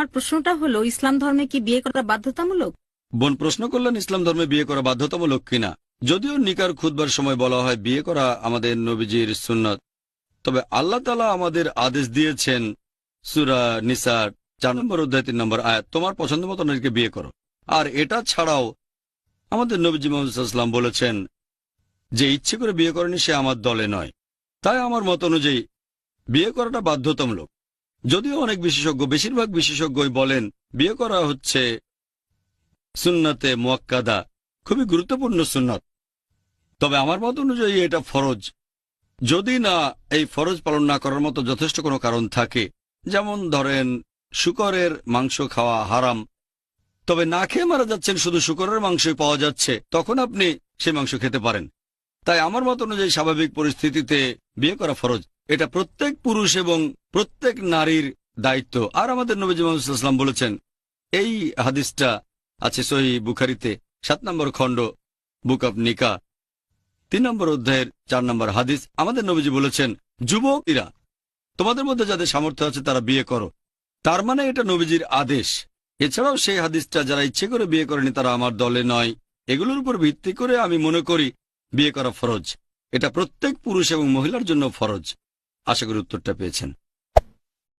আমার প্রশ্নটা হলো, ইসলাম ধর্মে কি বিয়ে করা বাধ্যতামূলক? বোন প্রশ্ন করলেন ইসলাম ধর্মে বিয়ে করা বাধ্যতামূলক কিনা। যদিও নিকার খুতবার সময় বলা হয় বিয়ে করা আমাদের নবীজির সুন্নত, তবে আল্লাহ তাআলা আমাদের আদেশ দিয়েছেন সূরা নিসার 4 নম্বর অধ্যায় 3 নম্বর আয়াত, তোমার পছন্দ মতো নারীকে বিয়ে করো। আর এটা ছাড়াও আমাদের নবীজি মুহাম্মদ সাল্লাল্লাহু আলাইহি ওয়াসাল্লাম বলেছেন, যে ইচ্ছে করে বিয়ে করেনি সে আমার দলে নয়। তাই আমার মত অনুযায়ী বিয়ে করাটা বাধ্যতামূলক। যদিও অনেক বিশেষজ্ঞ, বেশিরভাগ বিশেষজ্ঞই বলেন বিয়ে করা হচ্ছে সুন্নতে মুআক্কাদা, খুবই গুরুত্বপূর্ণ সুন্নত। তবে আমার মত অনুযায়ী এটা ফরজ, যদি না এই ফরজ পালন না করার মতো যথেষ্ট কোনো কারণ থাকে। যেমন ধরেন শূকরের মাংস খাওয়া হারাম, তবে না খেয়ে মারা যাচ্ছেন, শুধু শূকরের মাংসই পাওয়া যাচ্ছে, তখন আপনি সেই মাংস খেতে পারেন। তাই আমার মত অনুযায়ী স্বাভাবিক পরিস্থিতিতে বিয়ে করা ফরজ। এটা প্রত্যেক পুরুষ এবং প্রত্যেক নারীর দায়িত্ব। আর আমাদের নবী মুহাম্মদ সাল্লাল্লাহু আলাইহি ওয়াসাল্লাম বলেছেন, এই হাদিসটা আছে সহিহ বুখারীতে 7 নম্বর খণ্ড, বুক অব নিকা 3 নম্বর অধ্যায়ের 4 নম্বর হাদিস। আমাদের নবীজি বলেছেন, যুবকেরা তোমাদের মধ্যে যাদের সামর্থ্য আছে তারা বিয়ে করো। তার মানে এটা নবীজির আদেশ। এছাড়াও সেই হাদিসটা, যারা ইচ্ছে করে বিয়ে করেনি তারা আমার দলে নয়, এগুলোর উপর ভিত্তি করে আমি মনে করি বিয়ে করা ফরজ। এটা প্রত্যেক পুরুষ এবং মহিলার জন্য ফরজ। আশা করি উত্তরটা পেয়েছেন।